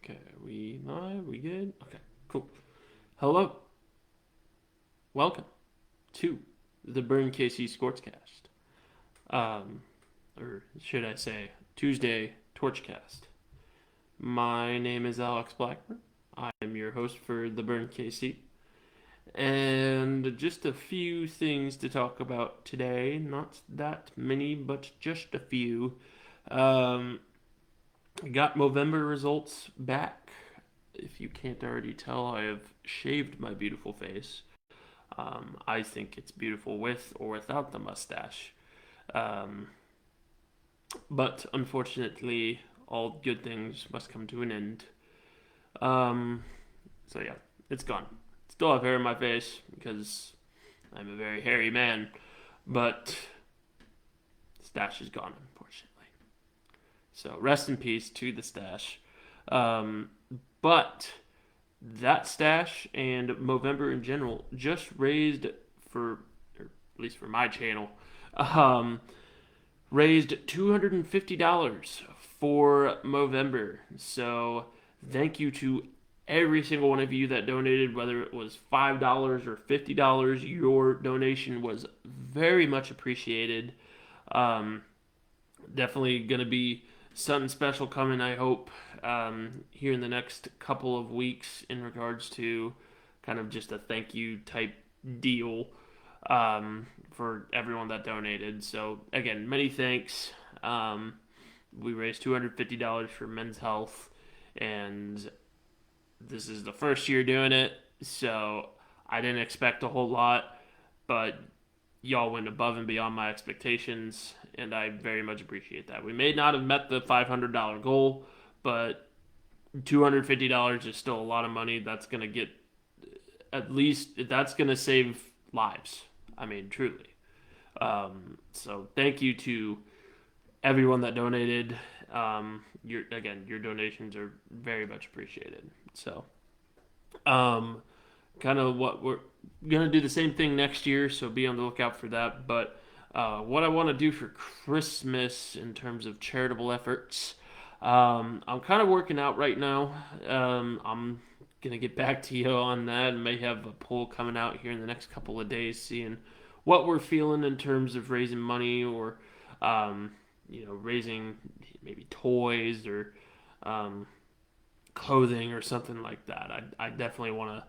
Okay, are we live? We good? Okay, cool. Hello. Welcome to the Burn KC Sportscast. Or should I say, Tuesday TorchCast. My name is Alex Blackburn. I am your host for the Burn KC. And just a few things to talk about today. Not that many, but just a few. Um, got Movember results back. If you can't already tell, I have shaved my beautiful face. I think it's beautiful with or without the mustache. Um, but unfortunately, all good things must come to an end. Um, so yeah, it's gone. Still have hair in my face because I'm a very hairy man, but stash is gone, unfortunately. So rest in peace to the stash. Um, but that stash and Movember in general just raised for, or at least for my channel, um, raised $250 for Movember. So thank you to every single one of you that donated, whether it was $5 or $50. Your donation was very much appreciated. Um, Definitely going to be something special coming, I hope, here in the next couple of weeks in regards to kind of just a thank you type deal for everyone that donated. So, again, many thanks. We raised $250 for men's health, and this is the first year doing it, so I didn't expect a whole lot, but y'all went above and beyond my expectations, and I very much appreciate that. We may not have met the $500 goal, but $250 is still a lot of money. That's going to get, at least, that's going to save lives. I mean, truly. So thank you to everyone that donated. Your donations are very much appreciated. So, um, kind of what we're gonna do the same thing next year, so be on the lookout for that. But what I want to do for Christmas in terms of charitable efforts, I'm kind of working out right now. I'm gonna get back to you on that, and may have a poll coming out here in the next couple of days, seeing what we're feeling in terms of raising money or, raising maybe toys or um, clothing or something like that. I definitely want to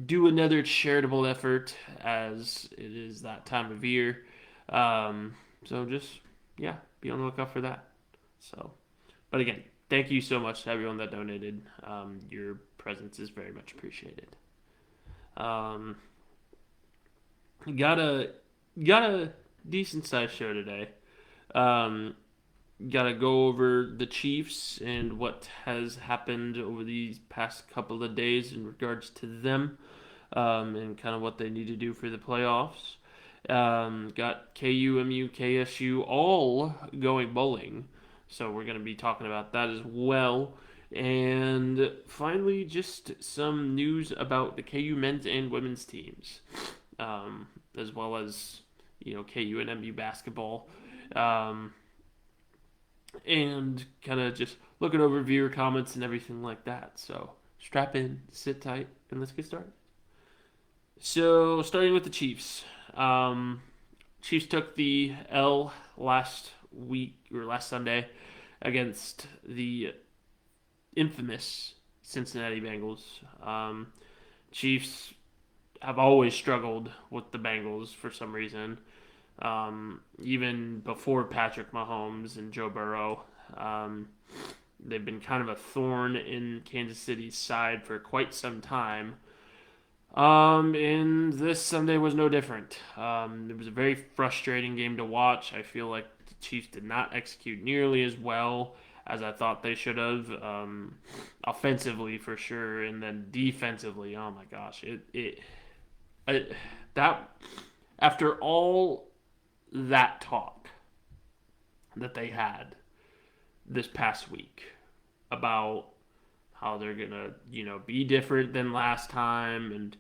do another charitable effort as it is that time of year. So just, yeah, be on the lookout for that. So, but again, thank you so much to everyone that donated. Your presence is very much appreciated. Um, got a got a decent sized show today. Um, got to go over the Chiefs and what has happened over these past couple of days in regards to them, and kind of what they need to do for the playoffs. Got KU, MU, KSU all going bowling, so we're going to be talking about that as well. And finally, just some news about the KU men's and women's teams, as well as KU and MU basketball. Um, and kind of just looking over viewer comments and everything like that. So strap in, sit tight, and let's get started. So starting with the Chiefs, Chiefs took the L last week or last Sunday against the infamous Cincinnati Bengals. Chiefs have always struggled with the Bengals for some reason. Even before Patrick Mahomes and Joe Burrow, they've been kind of a thorn in Kansas City's side for quite some time. And this Sunday was no different. It was a very frustrating game to watch. I feel like the Chiefs did not execute nearly as well as I thought they should have. Offensively for sure, and then defensively, oh my gosh, it that after all that talk that they had this past week about how they're gonna, be different than last time, and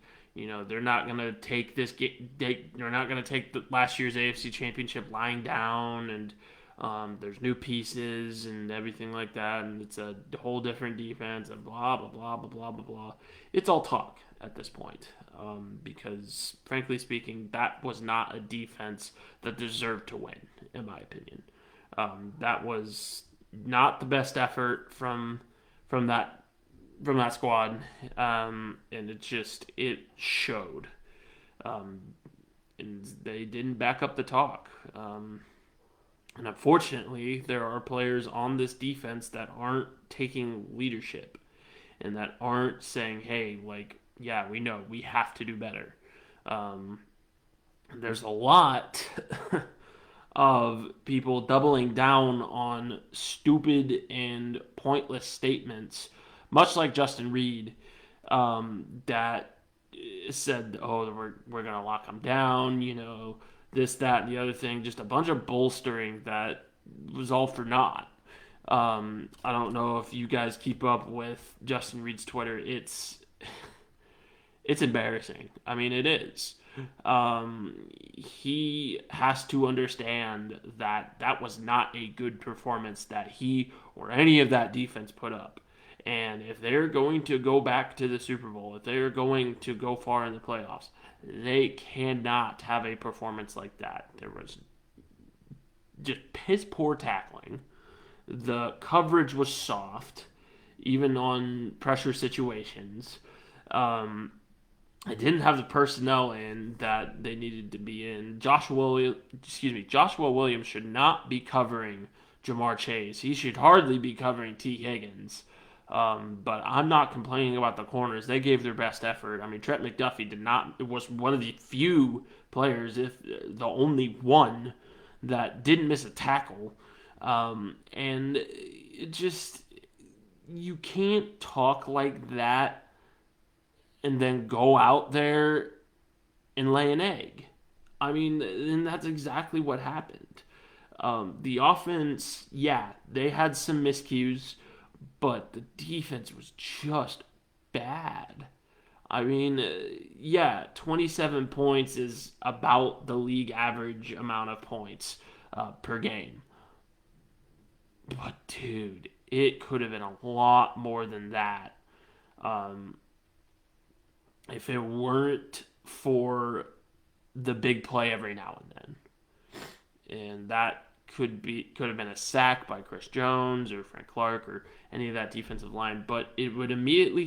they're not gonna take this. They're not gonna take last year's AFC Championship lying down, and There's new pieces and everything like that, and it's a whole different defense and blah blah blah blah blah blah blah. It's all talk at this point, because frankly speaking, that was not a defense that deserved to win, in my opinion. That was not the best effort from that from that squad, and it showed, um, and they didn't back up the talk. And unfortunately, there are players on this defense that aren't taking leadership and that aren't saying, "Hey, like, yeah, we know we have to do better." Um, there's a lot of people doubling down on stupid and pointless statements, much like Justin Reid, that said, "Oh, we're gonna lock them down," this, that, and the other thing. Just a bunch of bolstering that was all for naught. I don't know if you guys keep up with Justin Reid's Twitter. It's embarrassing. I mean, it is. He has to understand that that was not a good performance that he or any of that defense put up. And if they're going to go back to the Super Bowl, if they're going to go far in the playoffs, they cannot have a performance like that. There was just piss poor tackling. The coverage was soft, even on pressure situations. I didn't have the personnel in that they needed to be in. Joshua Williams should not be covering Jamar Chase. He should hardly be covering T. Higgins. But I'm not complaining about the corners. They gave their best effort. I mean, Trent McDuffie did not. It was one of the few players, if the only one, that didn't miss a tackle. And it just, you can't talk like that and then go out there and lay an egg. I mean, and that's exactly what happened. The offense, yeah, they had some miscues, but the defense was just bad. I mean, yeah, 27 points is about the league average amount of points per game. But, dude, it could have been a lot more than that. Um, if it weren't for the big play every now and then. And that could have been a sack by Chris Jones or Frank Clark or any of that defensive line, but it would immediately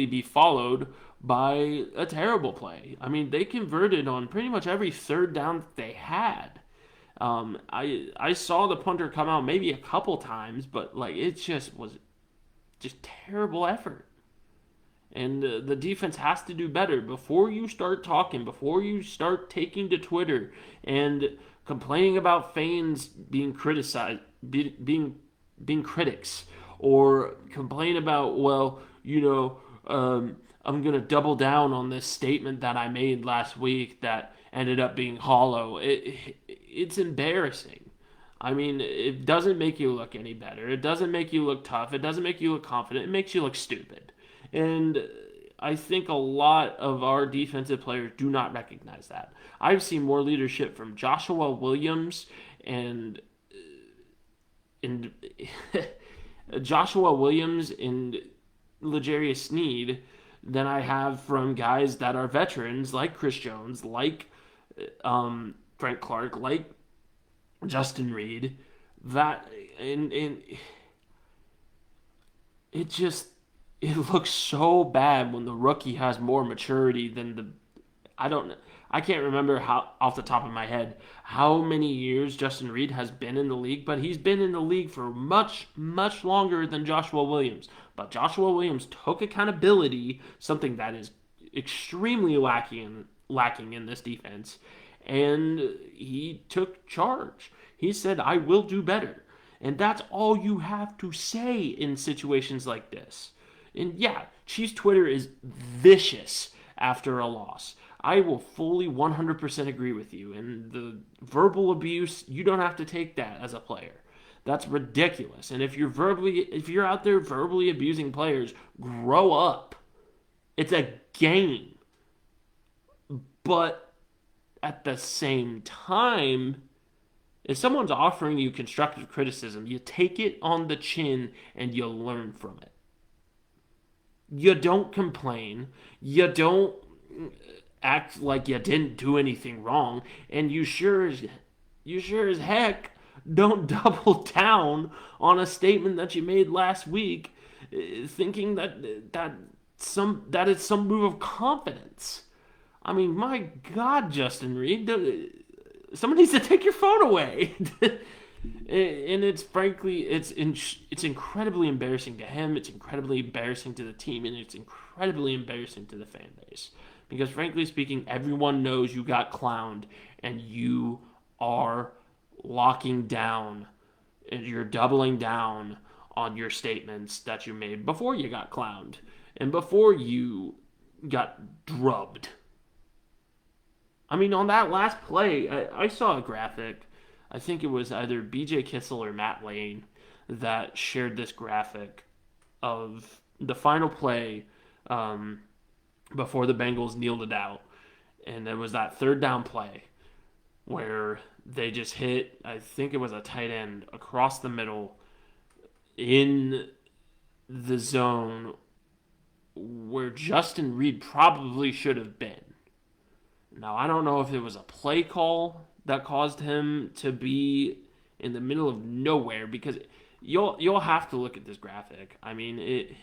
be followed by a terrible play. I mean, they converted on pretty much every third down that they had. I saw the punter come out maybe a couple times, but like it just was just terrible effort. And the defense has to do better before you start talking, before you start taking to Twitter and complaining about fans being criticized, being critics, or complain about, well, I'm gonna double down on this statement that I made last week that ended up being hollow. It's embarrassing. I mean, it doesn't make you look any better. It doesn't make you look tough. It doesn't make you look confident. It makes you look stupid. And I think a lot of our defensive players do not recognize that. I've seen more leadership from Joshua Williams and Joshua Williams and L'Jarius Sneed than I have from guys that are veterans like Chris Jones, like Frank Clark, like Justin Reid. That and it just it looks so bad when the rookie has more maturity than the. I can't remember how off the top of my head how many years Justin Reid has been in the league, but he's been in the league for much longer than Joshua Williams. But Joshua Williams took accountability, something that is extremely lacking in this defense, and he took charge. He said, "I will do better." And that's all you have to say in situations like this. And yeah, Chiefs Twitter is vicious after a loss. I will fully 100% agree with you. And the verbal abuse, you don't have to take that as a player. That's ridiculous. And if you're out there verbally abusing players, grow up. It's a game. But at the same time, If someone's offering you constructive criticism, you take it on the chin and you learn from it. You don't complain. You don't act like you didn't do anything wrong, and you sure as heck don't double down on a statement that you made last week, thinking that it's some move of confidence. I mean, my God, Justin Reid, someone needs to take your phone away. And it's frankly, it's incredibly embarrassing to him. It's incredibly embarrassing to the team, and it's incredibly embarrassing to the fan base. Because frankly speaking, everyone knows you got clowned, and you are locking down, and you're doubling down on your statements that you made before you got clowned and before you got drubbed. I mean, on that last play, I saw a graphic. I think it was either BJ Kissel or Matt Lane that shared this graphic of the final play before the Bengals kneeled it out. And it was that third down play where they just hit, I think it was a tight end across the middle in the zone where Justin Reid probably should have been. Now, I don't know if it was a play call that caused him to be in the middle of nowhere, because you'll have to look at this graphic. I mean, it.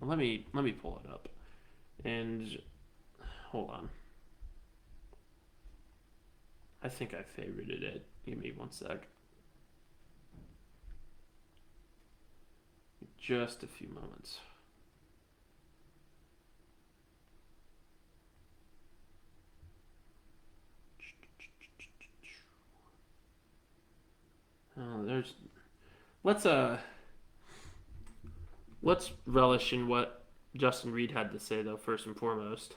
Let me pull it up, and hold on. I think I favorited it. Give me one sec. Just a few moments. There's let's let's relish in what Justin Reid had to say, though. First and foremost,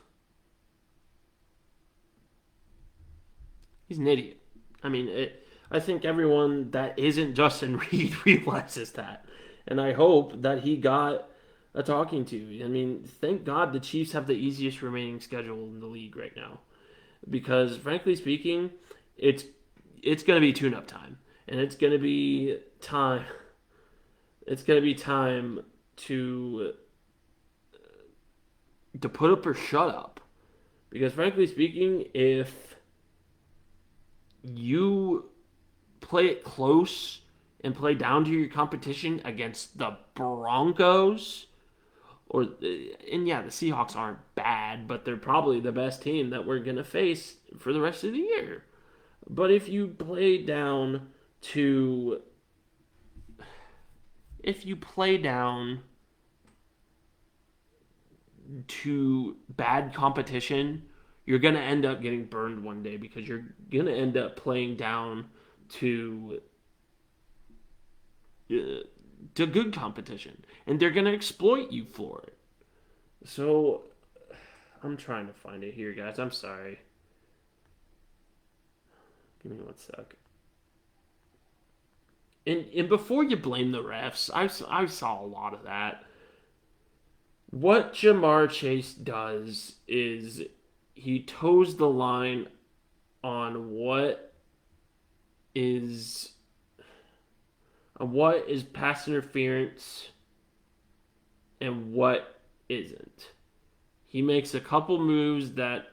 he's an idiot. I mean, I think everyone that isn't Justin Reid realizes that, and I hope that he got a talking to. I mean, thank God the Chiefs have the easiest remaining schedule in the league right now, because frankly speaking, it's it's going to be tune-up time, and it's going to be time. It's going to be time to put up or shut up, because frankly speaking, if you play it close and play down to your competition against the Broncos, and yeah, the Seahawks aren't bad, but they're probably the best team that we're going to face for the rest of the year. But to if you play down to bad competition, you're going to end up getting burned one day, because you're going to end up playing down to good competition, and they're going to exploit you for it. So I'm trying to find it here, guys. I'm sorry. Give me one sec. And before you blame the refs, I saw a lot of that. What Jamar Chase does is he toes the line on is what is pass interference and what isn't. He makes a couple moves that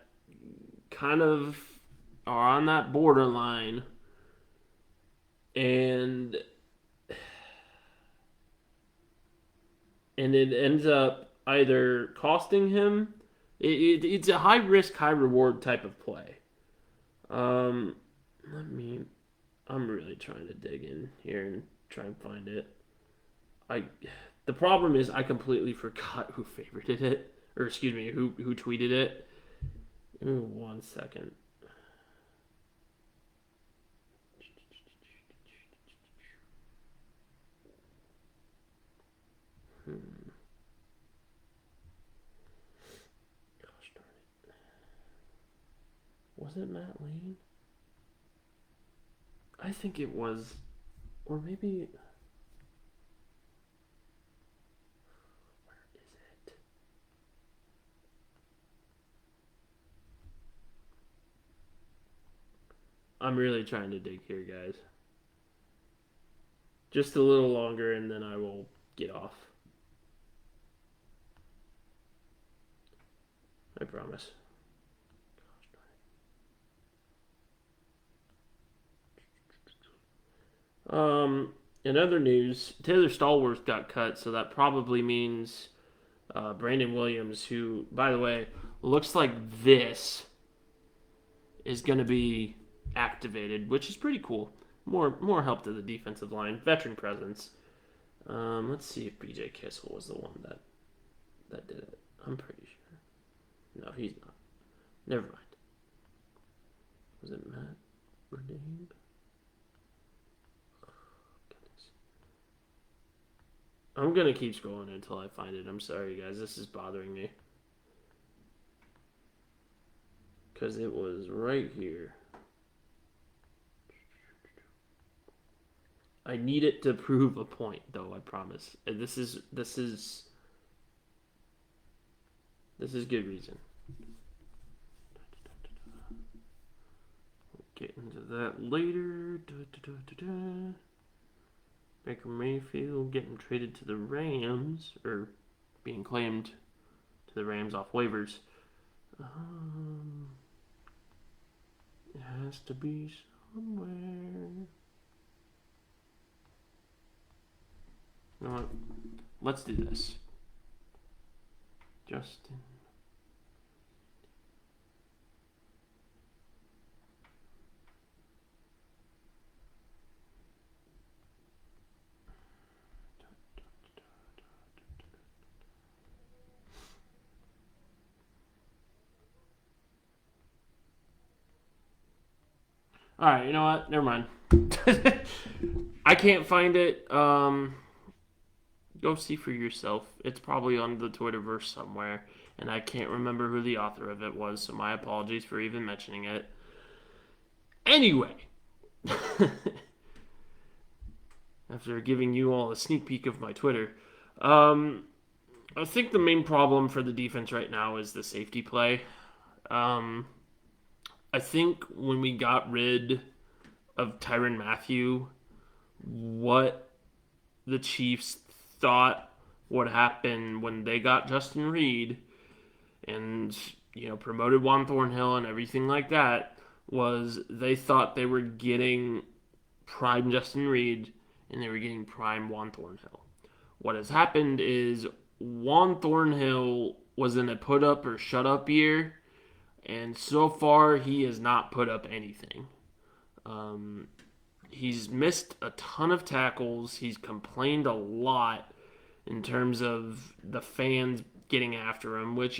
kind of are on that borderline, and it ends up either costing him. It's a high risk, high reward type of play. Um, let me. I'm really trying to dig in here and try and find it. I. The problem is I completely forgot who favorited it, or excuse me, who tweeted it. Give me one second. Gosh darn it. Was it Matt Lane? I think it was. Or maybe. Where is it? I'm really trying to dig here, guys. Just a little longer, and then I will get off. I promise. In other news, Taylor Stallworth got cut, so that probably means Brandon Williams, who, by the way, looks like this, is going to be activated, which is pretty cool. More help to the defensive line, veteran presence. Let's see if B.J. Kissel was the one that did it. I'm pretty sure. No, he's not. Never mind. Was it Matt Redeem? I'm gonna keep scrolling until I find it. I'm sorry, guys. This is bothering me. Because it was right here. I need it to prove a point, though, I promise. This is good reason. We'll get into that later. Baker Mayfield getting traded to the Rams, or being claimed to the Rams off waivers. It has to be somewhere. You know what? Let's do this. Justin. All right, you know what? Never mind. I can't find it. Go see for yourself. It's probably on the Twitterverse somewhere, and I can't remember who the author of it was, so my apologies for even mentioning it. Anyway, after giving you all a sneak peek of my Twitter, I think the main problem for the defense right now is the safety play. I think when we got rid of Tyrann Mathieu, what the Chiefs thought would happen when they got Justin Reid and, promoted Juan Thornhill and everything like that was they thought they were getting prime Justin Reid and they were getting prime Juan Thornhill. What has happened is Juan Thornhill was in a put up or shut up year, and so far he has not put up anything. He's missed a ton of tackles. He's complained a lot in terms of the fans getting after him, which,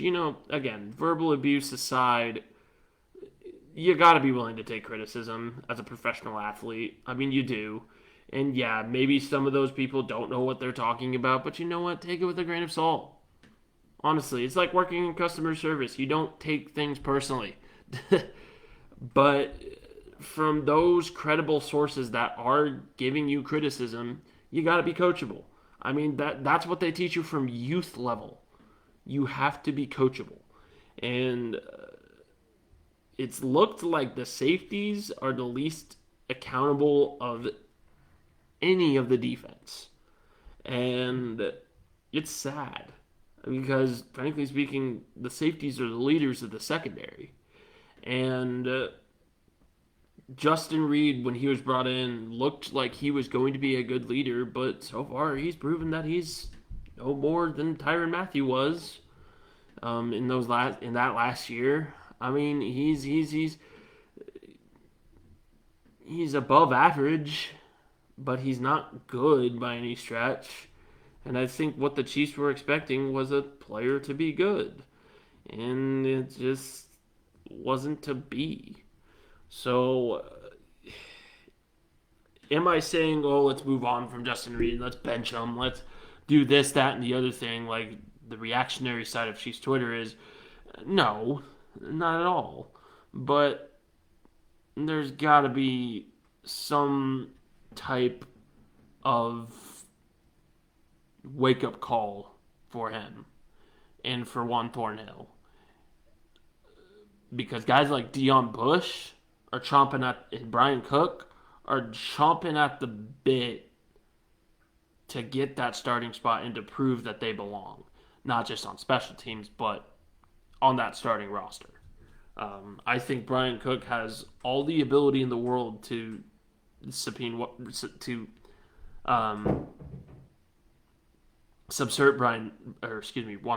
again, verbal abuse aside, you got to be willing to take criticism as a professional athlete. I mean, you do. And yeah, maybe some of those people don't know what they're talking about, but you know what? Take it with a grain of salt. Honestly, it's like working in customer service. You don't take things personally. But from those credible sources that are giving you criticism, you got to be coachable. I mean, that's what they teach you from youth level. You have to be coachable. And it's looked like the safeties are the least accountable of any of the defense. And it's sad. Because, frankly speaking, the safeties are the leaders of the secondary. And Justin Reid, when he was brought in, looked like he was going to be a good leader, but so far he's proven that he's no more than Tyrann Mathieu was in that last year. I mean, he's above average, but he's not good by any stretch. And I think what the Chiefs were expecting was a player to be good. And it just wasn't to be. So, am I saying, let's move on from Justin Reid, let's bench him, let's do this, that, and the other thing, like the reactionary side of Chiefs Twitter is? No, not at all. But there's got to be some type of wake-up call for him and for Juan Thornhill. Because guys like Deion Bush and Brian Cook are chomping at the bit to get that starting spot and to prove that they belong, not just on special teams, but on that starting roster. I think Brian Cook has all the ability in the world to um, subvert Juan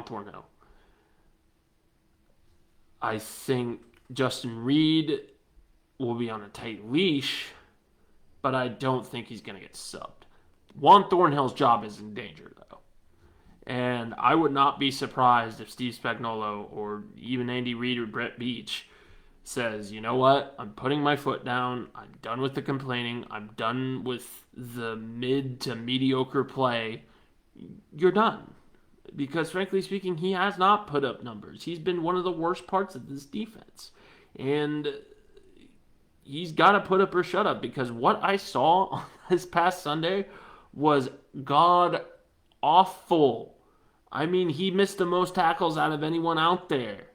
Thornhill. I think Justin Reid will be on a tight leash, but I don't think he's going to get subbed. Juan Thornhill's job is in danger, though. And I would not be surprised if Steve Spagnuolo or even Andy Reid or Brett Beach says, you know what, I'm putting my foot down. I'm done with the complaining. I'm done with the mid to mediocre play. You're done. Because frankly speaking, he has not put up numbers. He's been one of the worst parts of this defense. And he's got to put up or shut up, because what I saw this past Sunday was god awful. I mean, he missed the most tackles out of anyone out there.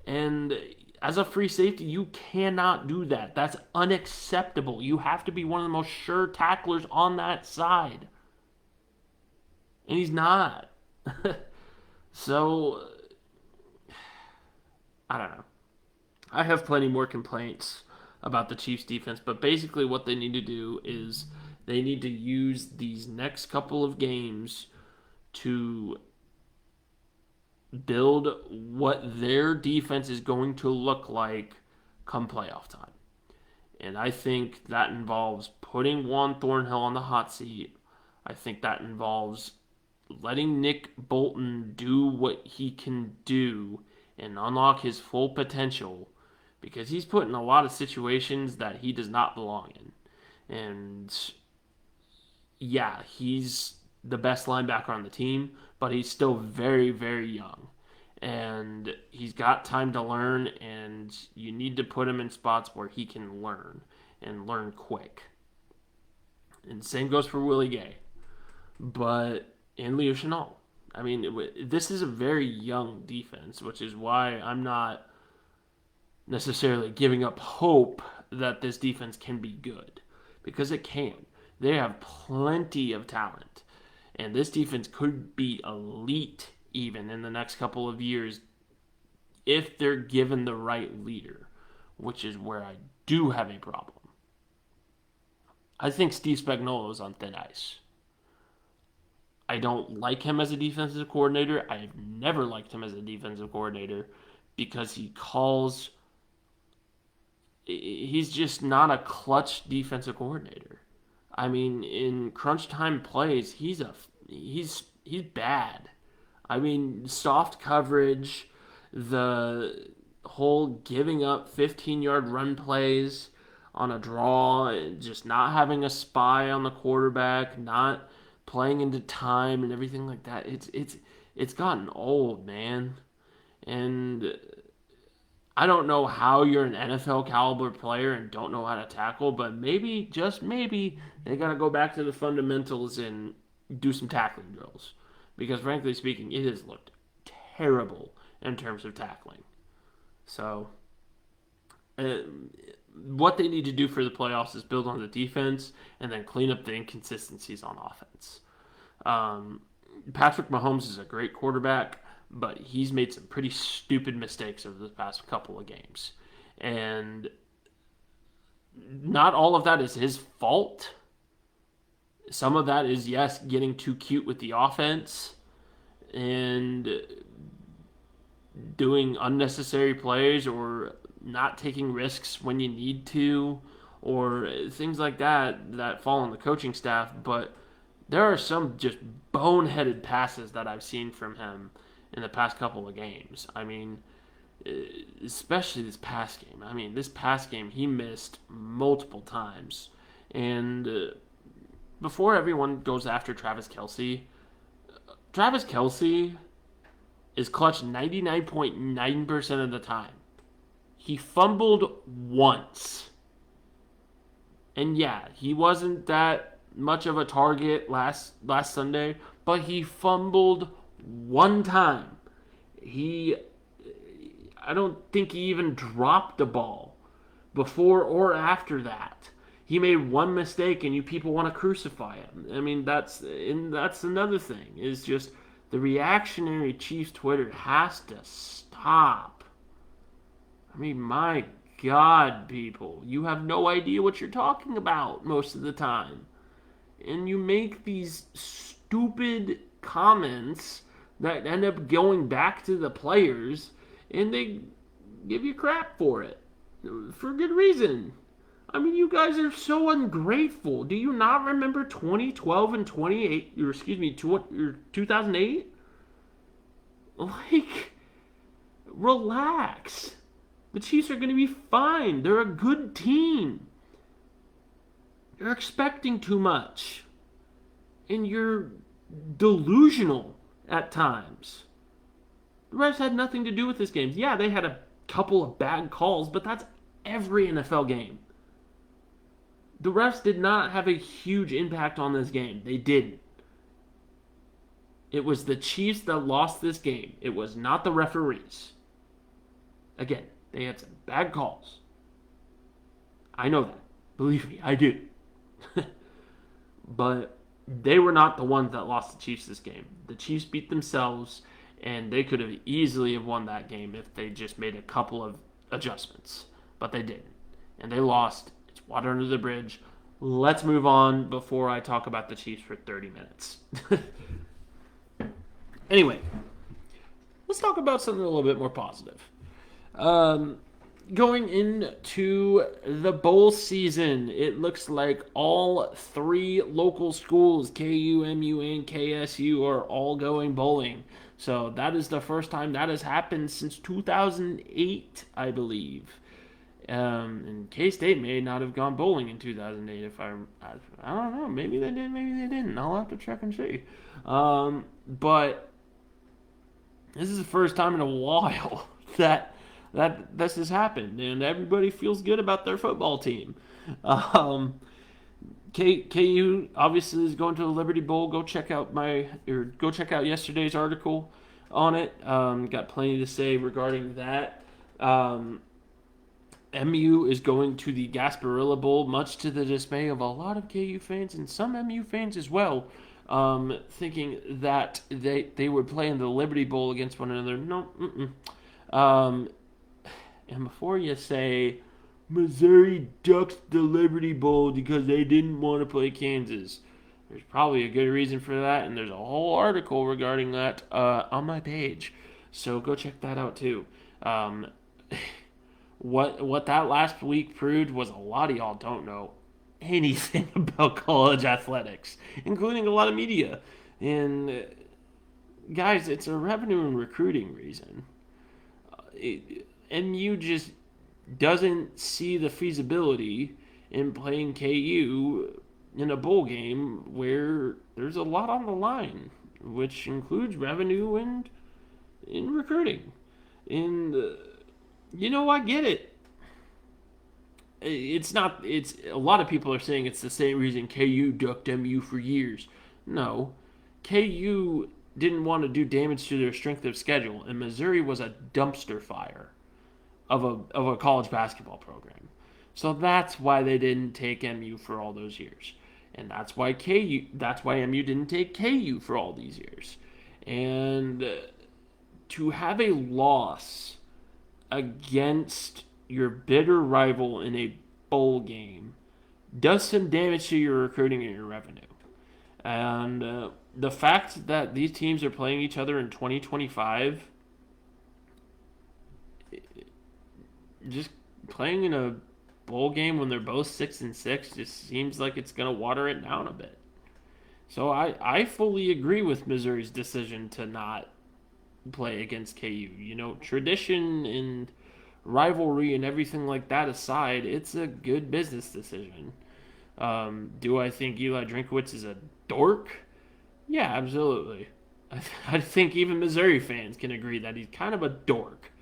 And as a free safety, you cannot do that. That's unacceptable. You have to be one of the most sure tacklers on that side. And he's not. So, I don't know. I have plenty more complaints about the Chiefs defense, but basically what they need to do is they need to use these next couple of games to build what their defense is going to look like come playoff time. And I think that involves putting Juan Thornhill on the hot seat. I think that involves letting Nick Bolton do what he can do and unlock his full potential, because he's put in a lot of situations that he does not belong in. And yeah, he's the best linebacker on the team, but he's still very, very young. And he's got time to learn, and you need to put him in spots where he can learn, and learn quick. And same goes for Willie Gay. But in Leo Chenal. I mean, this is a very young defense, which is why I'm not necessarily giving up hope that this defense can be good, because it can. They have plenty of talent, and this defense could be elite even in the next couple of years if they're given the right leader, which is where I do have a problem. I think Steve Spagnuolo is on thin ice. I don't like him as a defensive coordinator. I have never liked him as a defensive coordinator because he's just not a clutch defensive coordinator. I mean, in crunch time plays, he's bad. I mean, soft coverage, the whole giving up 15-yard run plays on a draw, just not having a spy on the quarterback, not playing into time and everything like that. It's gotten old, man. And I don't know how you're an NFL caliber player and don't know how to tackle, but maybe, just maybe, they got to go back to the fundamentals and do some tackling drills. Because frankly speaking, it has looked terrible in terms of tackling. So, what they need to do for the playoffs is build on the defense and then clean up the inconsistencies on offense. Patrick Mahomes is a great quarterback, but he's made some pretty stupid mistakes over the past couple of games. And not all of that is his fault. Some of that is, yes, getting too cute with the offense and doing unnecessary plays or not taking risks when you need to, or things like that fall on the coaching staff. But there are some just boneheaded passes that I've seen from him in the past couple of games. I mean, especially this past game. I mean, this past game he missed multiple times. And before everyone goes after Travis Kelce is clutch 99.9% of the time. He fumbled once. And yeah, he wasn't that much of a target last Sunday, but he fumbled one time. I don't think he even dropped the ball before or after that. he made one mistake and you people want to crucify him. I mean, that's another thing. Is just the reactionary Chiefs Twitter has to stop. I mean, my God, people, you have no idea what you're talking about most of the time. And you make these stupid comments that end up going back to the players, and they give you crap for it. For good reason. I mean, you guys are so ungrateful. Do you not remember 2012 and 2008? Like, relax. The Chiefs are going to be fine. They're a good team. You're expecting too much. And you're delusional at times. The refs had nothing to do with this game. Yeah, they had a couple of bad calls, but that's every NFL game. The refs did not have a huge impact on this game. They didn't. It was the Chiefs that lost this game. It was not the referees. Again, they had some bad calls. I know that. Believe me, I do. But they were not the ones that lost the Chiefs this game. The Chiefs beat themselves, and they could have easily have won that game if they just made a couple of adjustments. But they didn't. And they lost. It's water under the bridge. Let's move on before I talk about the Chiefs for 30 minutes. Anyway, let's talk about something a little bit more positive. Going into the bowl season, it looks like all three local schools, KU, MU, and KSU, are all going bowling. So that is the first time that has happened since 2008, I believe. And K-State may not have gone bowling in 2008. If I don't know. Maybe they did. Maybe they didn't. I'll have to check and see. But this is the first time in a while that this has happened, and everybody feels good about their football team. KU obviously is going to the Liberty Bowl. Go check out yesterday's article on it. Got plenty to say regarding that. MU is going to the Gasparilla Bowl, much to the dismay of a lot of KU fans and some MU fans as well, thinking that they would play in the Liberty Bowl against one another. No, and before you say, Missouri ducked the Liberty Bowl because they didn't want to play Kansas, there's probably a good reason for that, and there's a whole article regarding that on my page. So go check that out too. What that last week proved was a lot of y'all don't know anything about college athletics, including a lot of media. And guys, it's a revenue and recruiting reason. MU just doesn't see the feasibility in playing KU in a bowl game where there's a lot on the line, which includes revenue and in recruiting. And I get it. It's a lot of people are saying it's the same reason KU ducked MU for years. No. KU didn't want to do damage to their strength of schedule, and Missouri was a dumpster fire of a college basketball program. So that's why they didn't take MU for all those years. And that's why MU didn't take KU for all these years. And to have a loss against your bitter rival in a bowl game does some damage to your recruiting and your revenue. And the fact that these teams are playing each other in 2025, just playing in a bowl game when they're both 6-6 just seems like it's going to water it down a bit. So I fully agree with Missouri's decision to not play against KU. Tradition and rivalry and everything like that aside, it's a good business decision. Do I think Eli Drinkwitz is a dork? Yeah, absolutely. I think even Missouri fans can agree that he's kind of a dork.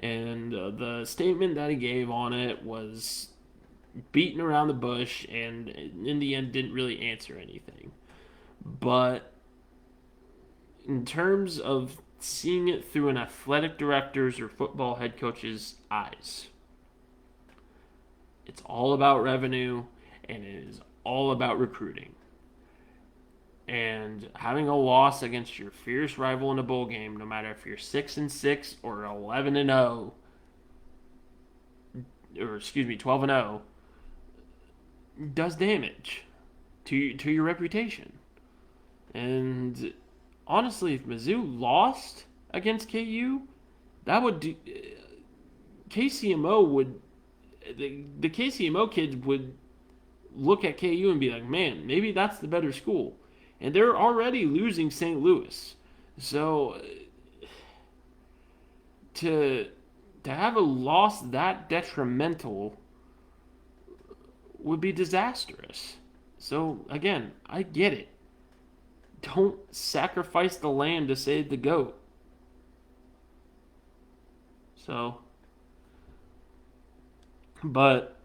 And the statement that he gave on it was beaten around the bush and in the end didn't really answer anything. But in terms of seeing it through an athletic director's or football head coach's eyes, it's all about revenue, and it is all about recruiting. And having a loss against your fierce rival in a bowl game, no matter if you're 6-6 or 11-0, or excuse me, 12-0, does damage to your reputation. And honestly, if Mizzou lost against KU, that would do, KCMO would the KCMO kids would look at KU and be like, man, maybe that's the better school. And they're already losing St. Louis. So to have a loss that detrimental would be disastrous. So again, I get it. Don't sacrifice the lamb to save the goat. So, but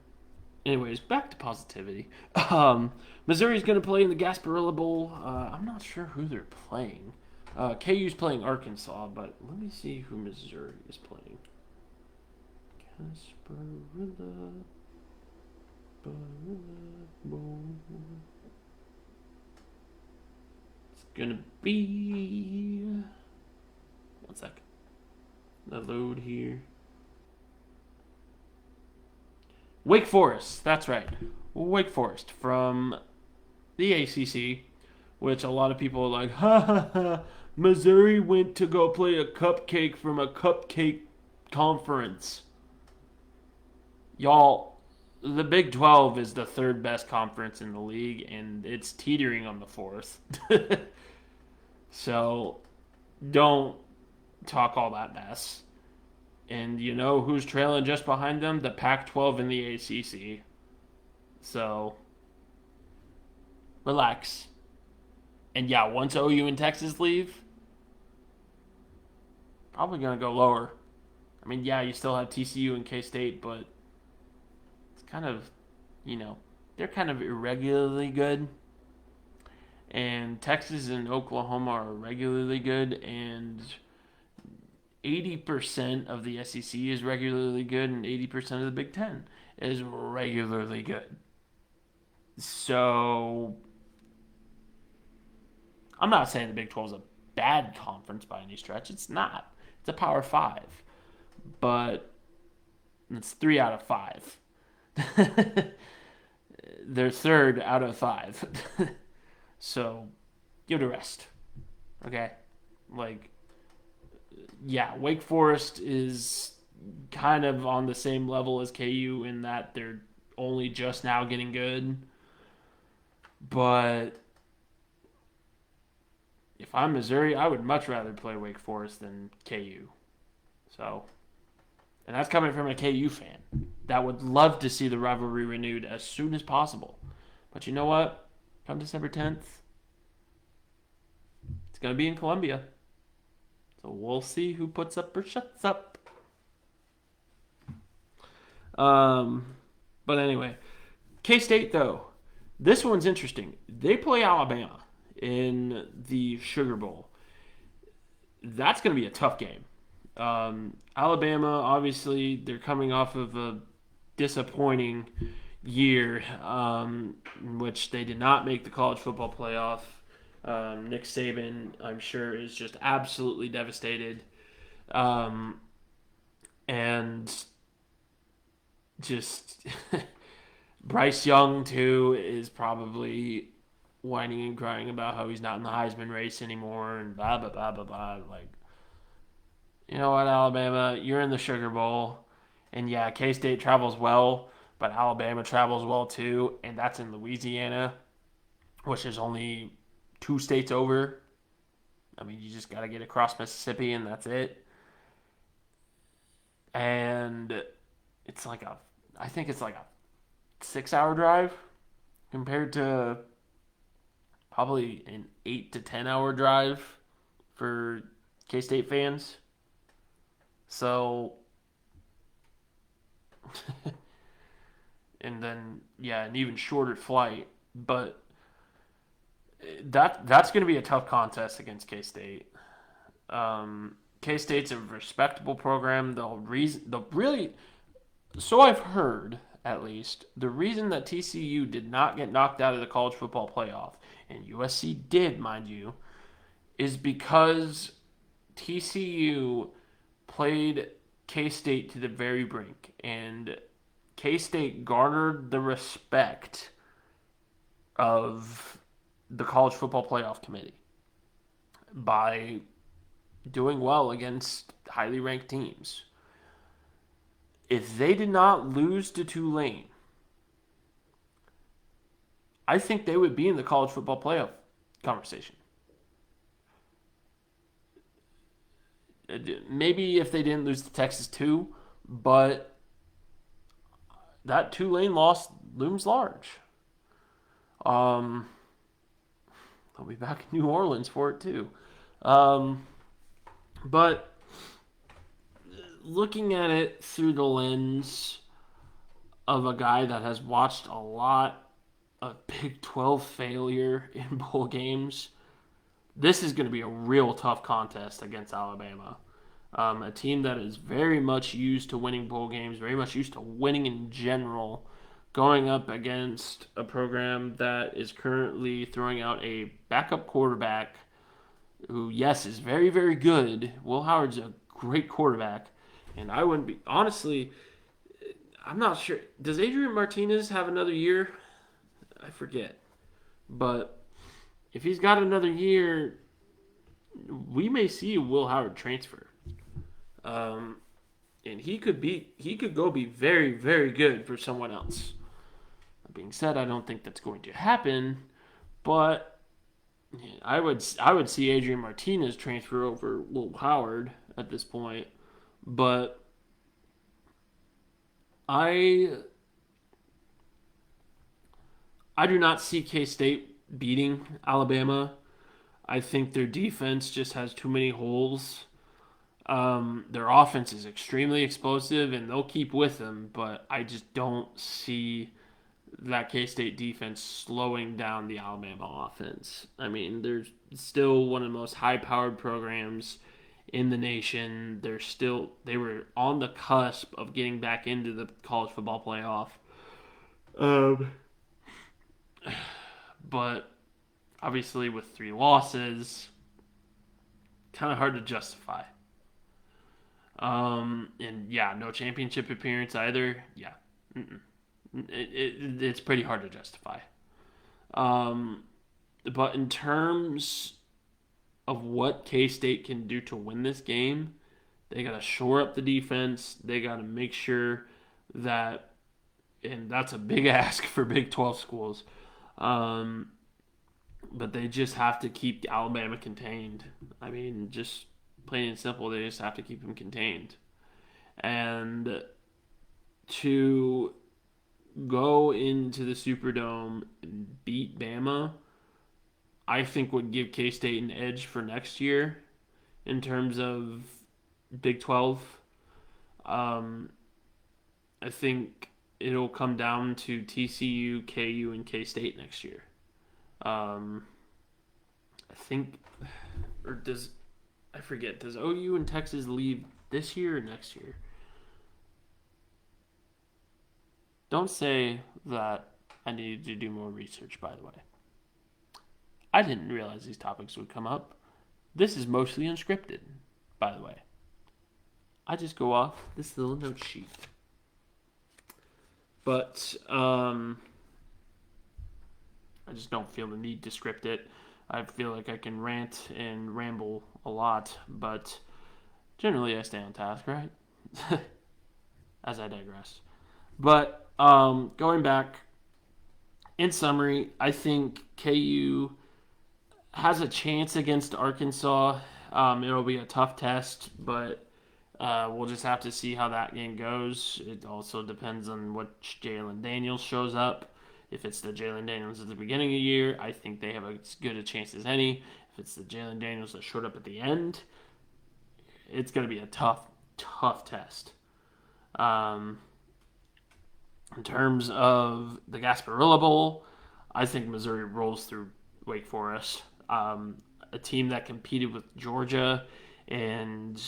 anyways, back to positivity. Missouri's going to play in the Gasparilla Bowl. I'm not sure who they're playing. KU's playing Arkansas, but let me see who Missouri is playing. Gasparilla Bowl. It's going to be... One second. The load here. Wake Forest, that's right. Wake Forest from the ACC, which a lot of people are like, ha ha ha, Missouri went to go play a cupcake from a cupcake conference. Y'all, the Big 12 is the third best conference in the league, and it's teetering on the fourth. So, don't talk all that mess. And you know who's trailing just behind them? The Pac-12 and the ACC. So, relax. And yeah, once OU and Texas leave, probably going to go lower. I mean, yeah, you still have TCU and K-State, but it's kind of, they're kind of irregularly good. And Texas and Oklahoma are regularly good, and 80% of the SEC is regularly good, and 80% of the Big Ten is regularly good. So, I'm not saying the Big 12 is a bad conference by any stretch. It's not. It's a Power 5. But it's 3 out of 5. They're third out of 5. So, give it a rest. Okay? Yeah, Wake Forest is kind of on the same level as KU in that they're only just now getting good. But if I'm Missouri, I would much rather play Wake Forest than KU. So, and that's coming from a KU fan that would love to see the rivalry renewed as soon as possible. But you know what? Come December 10th, it's going to be in Columbia. So we'll see who puts up or shuts up. But anyway, K-State, though, this one's interesting. They play Alabama in the Sugar Bowl. That's going to be a tough game. Alabama, obviously, they're coming off of a disappointing year in which they did not make the college football playoff. Nick Saban, I'm sure, is just absolutely devastated. And just Bryce Young, too, is probably whining and crying about how he's not in the Heisman race anymore and blah, blah, blah, blah, blah. Like, you know what, Alabama? You're in the Sugar Bowl. And yeah, K-State travels well, but Alabama travels well, too. And that's in Louisiana, which is only 2 states over. I mean, you just got to get across Mississippi, and that's it. And I think it's like a 6-hour drive compared to probably an 8 to 10-hour drive for K-State fans. So, and then, yeah, an even shorter flight. But that's going to be a tough contest against K-State. K-State's a respectable program. They'll really, so I've heard, at least, the reason that TCU did not get knocked out of the college football playoff, and USC did, mind you, is because TCU played K-State to the very brink, and K-State garnered the respect of the college football playoff committee by doing well against highly ranked teams. If they did not lose to Tulane, I think they would be in the college football playoff conversation. Maybe if they didn't lose to Texas too, but that Tulane loss looms large. They'll be back in New Orleans for it too. But looking at it through the lens of a guy that has watched a lot of Big 12 failure in bowl games, this is going to be a real tough contest against Alabama. A team that is very much used to winning bowl games, very much used to winning in general, going up against a program that is currently throwing out a backup quarterback who, yes, is very, very good. Will Howard's a great quarterback. And I wouldn't be, honestly, I'm not sure. Does Adrian Martinez have another year? I forget. But if he's got another year, we may see Will Howard transfer. And he could go be very, very good for someone else. That being said, I don't think that's going to happen, but I would see Adrian Martinez transfer over Will Howard at this point. But I do not see K-State beating Alabama. I think their defense just has too many holes. Their offense is extremely explosive, and they'll keep with them, but I just don't see that K-State defense slowing down the Alabama offense. I mean, they're still one of the most high-powered programs in the nation. They were on the cusp of getting back into the college football playoff. But obviously with 3 losses, kind of hard to justify. And yeah, no championship appearance either. Yeah, it's pretty hard to justify. But in terms of what K-State can do to win this game, they got to shore up the defense. They got to make sure that, and that's a big ask for Big 12 schools, but they just have to keep Alabama contained. I mean, just plain and simple, they just have to keep them contained. And to go into the Superdome and beat Bama, I think would give K-State an edge for next year in terms of Big 12. I think it'll come down to TCU, KU, and K-State next year. I think, or I forget, does OU and Texas leave this year or next year? Don't say that I needed to do more research, by the way. I didn't realize these topics would come up. This is mostly unscripted, by the way. I just go off this little note sheet. But I just don't feel the need to script it. I feel like I can rant and ramble a lot, but generally I stay on task, right? As I digress. But going back, in summary, I think KU has a chance against Arkansas. It'll be a tough test, but we'll just have to see how that game goes. It also depends on which Jalen Daniels shows up. If it's the Jalen Daniels at the beginning of the year, I think they have as good a chance as any. If it's the Jalen Daniels that showed up at the end, it's going to be a tough, tough test. In terms of the Gasparilla Bowl, I think Missouri rolls through Wake Forest. A team that competed with Georgia and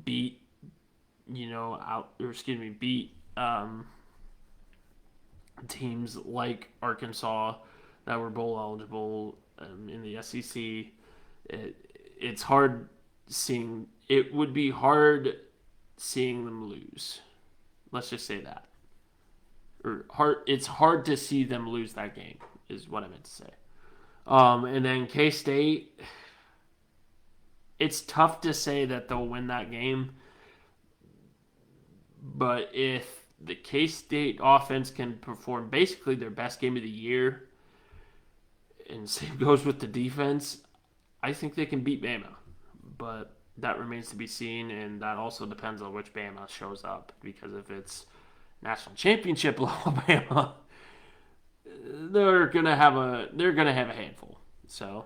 beat teams like Arkansas that were bowl eligible in the SEC. It's hard seeing. It would be hard seeing them lose. Let's just say that. Or hard. It's hard to see them lose that game. Is what I meant to say. And then K State. It's tough to say that they'll win that game, but if the K State offense can perform basically their best game of the year, and same goes with the defense, I think they can beat Bama. But that remains to be seen, and that also depends on which Bama shows up. Because if it's national championship level Bama, they're gonna have a handful. So,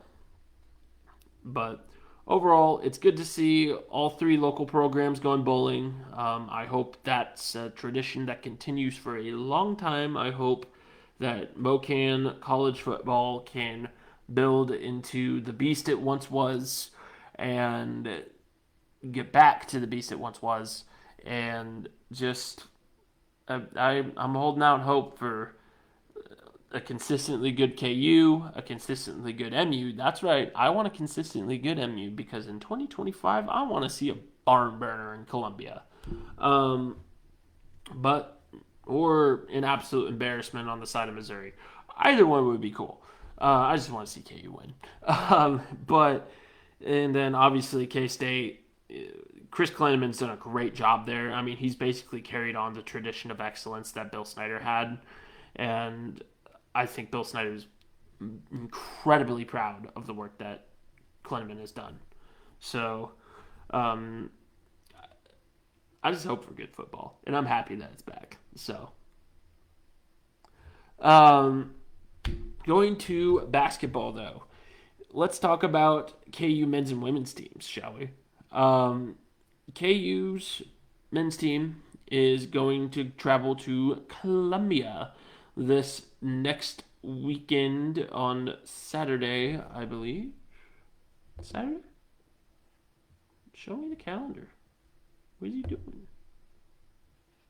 but overall, it's good to see all three local programs going bowling. I hope that's a tradition that continues for a long time. I hope that MoCan college football can build into the beast it once was and get back to the beast it once was. And just, I'm holding out hope for a consistently good KU, a consistently good MU. That's right. I want a consistently good MU because in 2025, I want to see a barn burner in Columbia. Um, but, or an absolute embarrassment on the side of Missouri. Either one would be cool. I just want to see KU win. And then obviously K State. Chris Kleineman's done a great job there. I mean, he's basically carried on the tradition of excellence that Bill Snyder had. And I think Bill Snyder is incredibly proud of the work that Kleineman has done. So, I just hope for good football, and I'm happy that it's back. So, um, going to basketball though, let's talk about KU men's and women's teams, shall we? Um, KU's men's team is going to travel to Columbia this next weekend on Saturday, I believe. Saturday? Show me the calendar. What is he doing?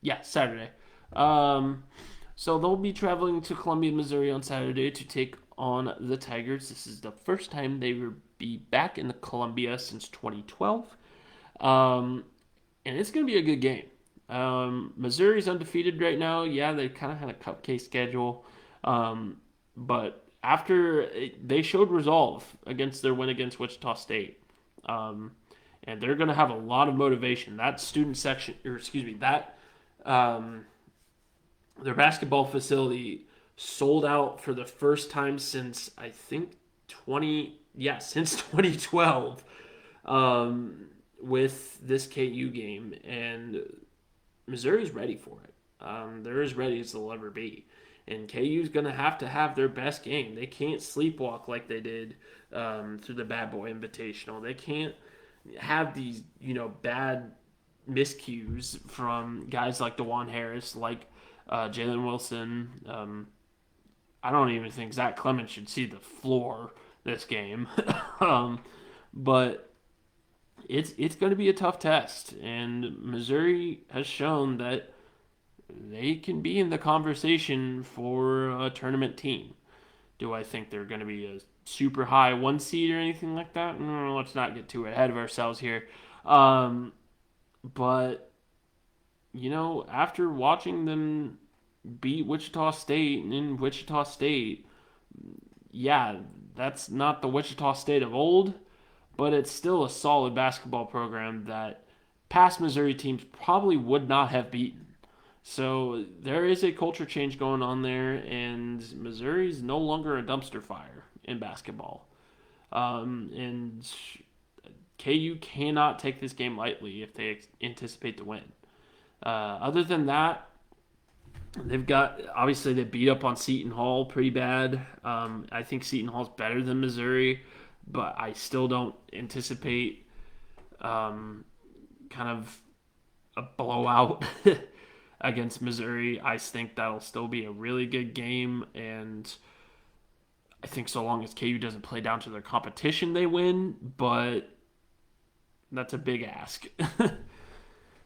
Yeah, Saturday. So they'll be traveling to Columbia, Missouri on Saturday to take on the Tigers. This is the first time they will be back in the Columbia since 2012. And it's going to be a good game. Missouri's undefeated right now. Yeah, they kind of had a cupcake schedule. But after they showed resolve against their win against Wichita State. And they're going to have a lot of motivation. That student section, their basketball facility sold out for the first time since I think since 2012 with this KU game, and Missouri's ready for it. They're as ready as they'll ever be. And KU's going to have their best game. They can't sleepwalk like they did through the Bad Boy Invitational. They can't have these, bad miscues from guys like DeJuan Harris, like Jalen Wilson. I don't even think Zach Clemens should see the floor this game. But it's going to be a tough test. And Missouri has shown that they can be in the conversation for a tournament team. Do I think they're going to be a super high one seed or anything like that? No, let's not get too ahead of ourselves here. But, after watching them beat Wichita State and in Wichita State, yeah, that's not the Wichita State of old, but it's still a solid basketball program that past Missouri teams probably would not have beaten. So there is a culture change going on there, and Missouri's no longer a dumpster fire in basketball. And KU cannot take this game lightly if they anticipate to win. Other than that, they beat up on Seton Hall pretty bad. I think Seton Hall's better than Missouri, but I still don't anticipate kind of a blowout against Missouri. I think that'll still be a really good game, and I think so long as KU doesn't play down to their competition, they win, but that's a big ask.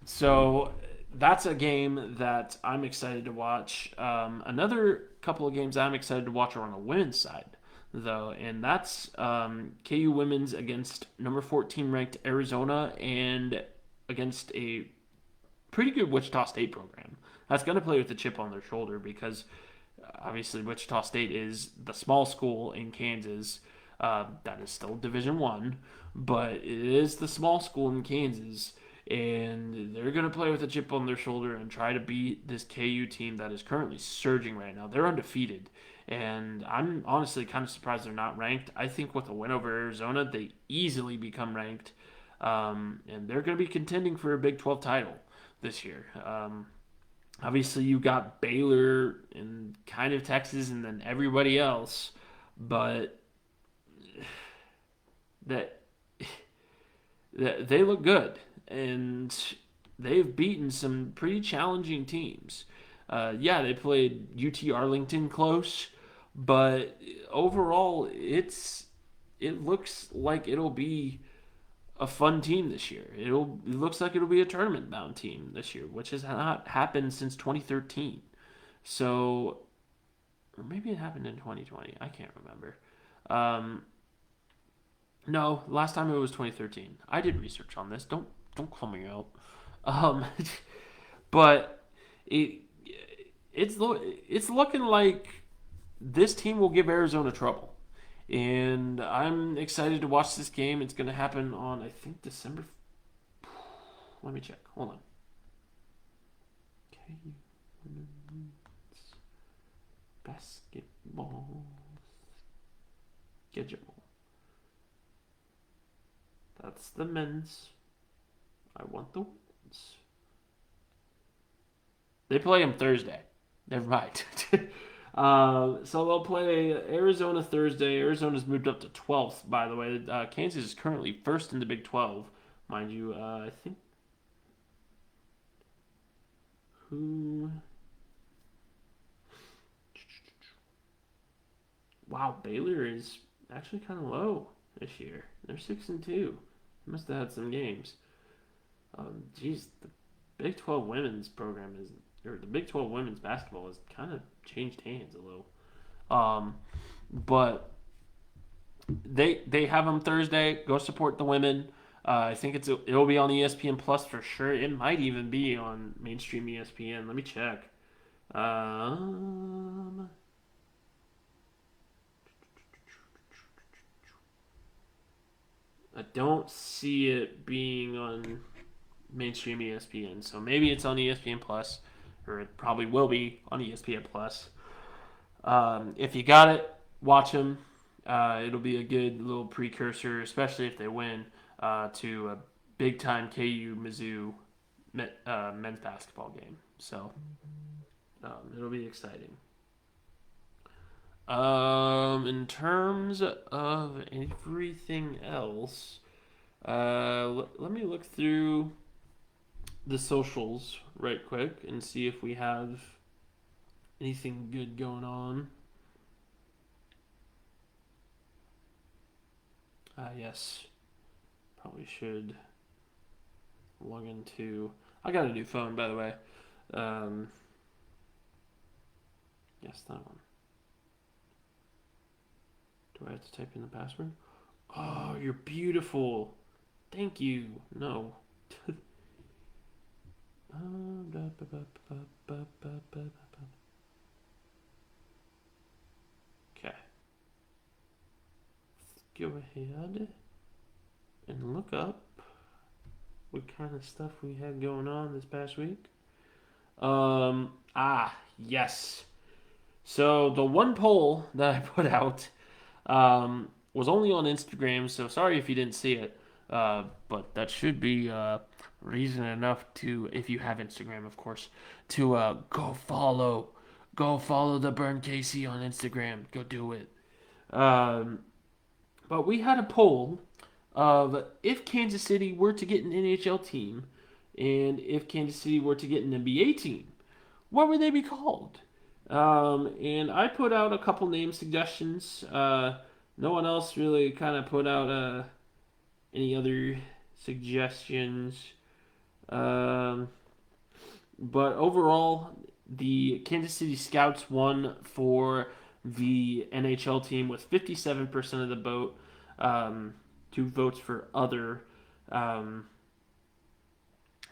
So that's a game that I'm excited to watch. Another couple of games I'm excited to watch are on the women's side, though, and that's KU women's against number 14 ranked Arizona and against a pretty good Wichita State program. That's going to play with a chip on their shoulder because obviously Wichita State is the small school in Kansas. That is still Division One, but it is the small school in Kansas, and they're going to play with a chip on their shoulder and try to beat this KU team that is currently surging right now. They're undefeated, and I'm honestly kind of surprised they're not ranked. I think with a win over Arizona, they easily become ranked, and they're going to be contending for a Big 12 title this year. Obviously, you got Baylor and kind of Texas, and then everybody else, but that they look good, and they've beaten some pretty challenging teams. Yeah, they played UT Arlington close, but overall, it looks like it'll be a fun team this year. It looks like it'll be a tournament bound team this year, which has not happened since 2013. So, or maybe it happened in 2020. I can't remember. Um, no, last time it was 2013. I did research on this. Don't call me out. Um, but it it's looking like this team will give Arizona trouble. And I'm excited to watch this game. It's going to happen on, I think, December. Let me check. Hold on. Okay. Basketball schedule. That's the men's. I want the women's. They play them Thursday. Never mind. So they'll play Arizona Thursday. Arizona's moved up to 12th, by the way. Kansas is currently first in the Big 12, mind you. I think who? Wow, Baylor is actually kind of low this year. They're 6-2. Must have had some games. Geez, the Big 12 women's program is, or the Big 12 women's basketball has kind of changed hands a little. But they have them Thursday. Go support the women. I think it'll be on ESPN Plus for sure. It might even be on mainstream ESPN. Let me check. I don't see it being on mainstream ESPN, so maybe it's on ESPN Plus, or it probably will be on ESPN Plus. If you got it, watch them. It'll be a good little precursor, especially if they win, to a big time KU Mizzou men's basketball game. So it'll be exciting. In terms of everything else, let me look through the socials right quick and see if we have anything good going on. Yes, probably should log into. I got a new phone, by the way. Yes, that one. Do I have to type in the password? Oh, you're beautiful. Thank you. No. Okay. Let's go ahead and look up what kind of stuff we had going on this past week. Yes. So the one poll that I put out was only on Instagram, so sorry if you didn't see it. But that should be reason enough to, if you have Instagram, of course, to go follow the Burn KC on Instagram. Go do it. Um, but we had a poll of if Kansas City were to get an NHL team, and if Kansas City were to get an NBA team, what would they be called? And I put out a couple name suggestions. No one else really kind of put out any other suggestions. But overall, the Kansas City Scouts won for the NHL team with 57% of the vote. 2 votes for other. Um,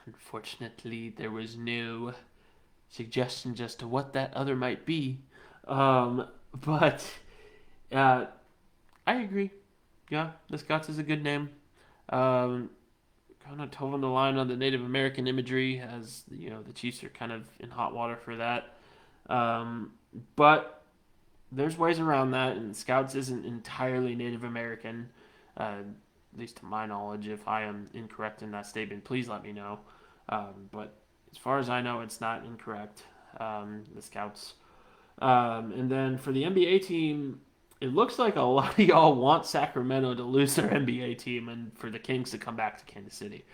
Unfortunately, there was no suggestions as to what that other might be. But uh, I agree. Yeah, the Scots is a good name. Um, Kind of toeing the line on the Native American imagery, as the Chiefs are kind of in hot water for that. Um, but there's ways around that, and Scouts isn't entirely Native American, at least to my knowledge. If I am incorrect in that statement, please let me know. But as far as I know, it's not incorrect. The Scouts. And then for the NBA team, it looks like a lot of y'all want Sacramento to lose their NBA team and for the Kings to come back to Kansas City.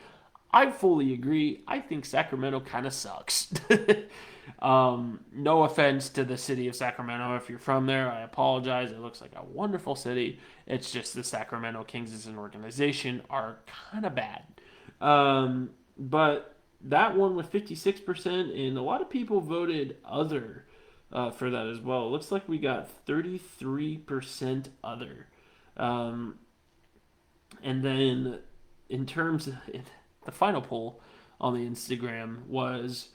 I fully agree. I think Sacramento kind of sucks. No offense to the city of Sacramento. If you're from there, I apologize. It looks like a wonderful city. It's just the Sacramento Kings as an organization are kind of bad. But that one with 56%, and a lot of people voted other for that as well. It looks like we got 33% other. Um, and then in terms of the final poll on the Instagram was,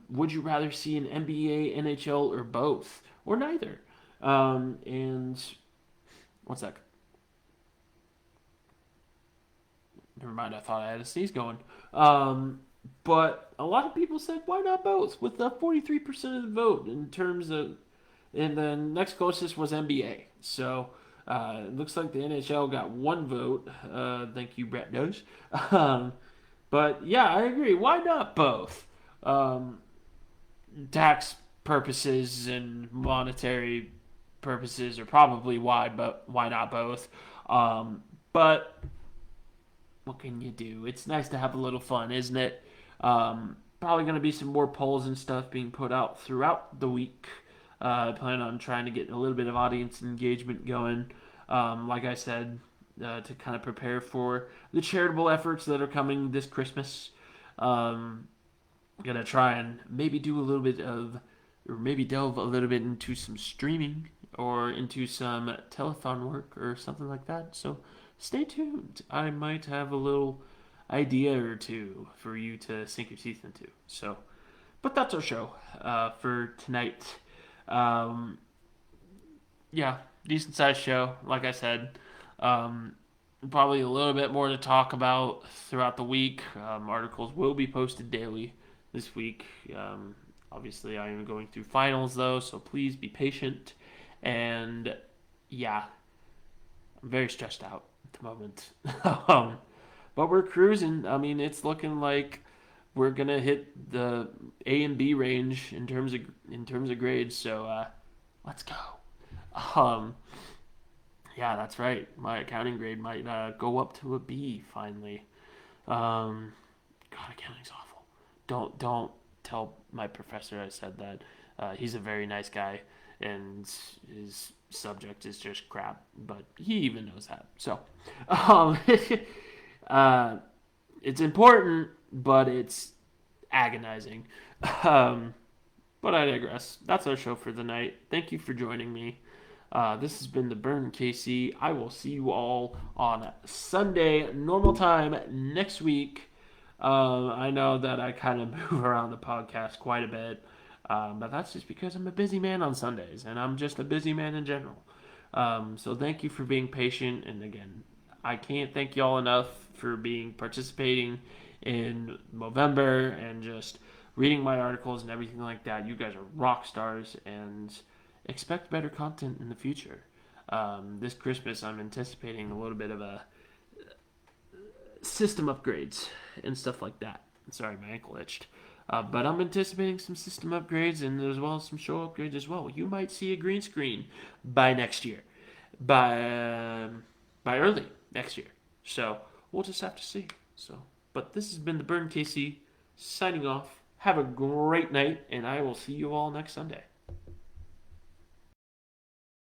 would you rather see an NBA, NHL, or both, or neither? And what's that? Never mind. I thought I had a sneeze going. But a lot of people said, why not both? With the 43% of the vote in terms of, and then next closest was NBA. So it looks like the NHL got 1 vote. Thank you, Brett Doge. But yeah, I agree. Why not both? Um, Tax purposes and monetary purposes are probably why, but why not both? But what can you do? It's nice to have a little fun, isn't it? Probably going to be some more polls and stuff being put out throughout the week. I plan on trying to get a little bit of audience engagement going. Like I said, to kind of prepare for the charitable efforts that are coming this Christmas. Gonna try and maybe do a little bit of, or maybe delve a little bit into some streaming or into some telethon work or something like that. So stay tuned. I might have a little idea or two for you to sink your teeth into. So, but that's our show for tonight. Um, yeah, decent sized show. Like I said, probably a little bit more to talk about throughout the week. Articles will be posted daily this week. Obviously, I am going through finals though, so please be patient. And yeah, I'm very stressed out at the moment. But we're cruising. I mean, it's looking like we're gonna hit the A and B range in terms of grades. So let's go. Um, yeah, that's right. My accounting grade might go up to a B finally. Um, God, accounting's awful. Don't tell my professor I said that. He's a very nice guy, and his subject is just crap. But he even knows that. So, um, uh, it's important, but it's agonizing. Um, but I digress. That's our show for the night. Thank you for joining me. This has been the Burn KC. I will see you all on Sunday, normal time next week. I know that I kind of move around the podcast quite a bit, but that's just because I'm a busy man on Sundays, and I'm just a busy man in general. So thank you for being patient, and again, I can't thank y'all enough for participating in Movember and just reading my articles and everything like that. You guys are rock stars, and expect better content in the future. This Christmas, I'm anticipating a little bit of a system upgrades and stuff like that. Sorry, my ankle itched. But I'm anticipating some system upgrades and as well as some show upgrades as well. You might see a green screen by next year, by early next year. So we'll just have to see. But this has been the Burn KC signing off. Have a great night, and I will see you all next Sunday.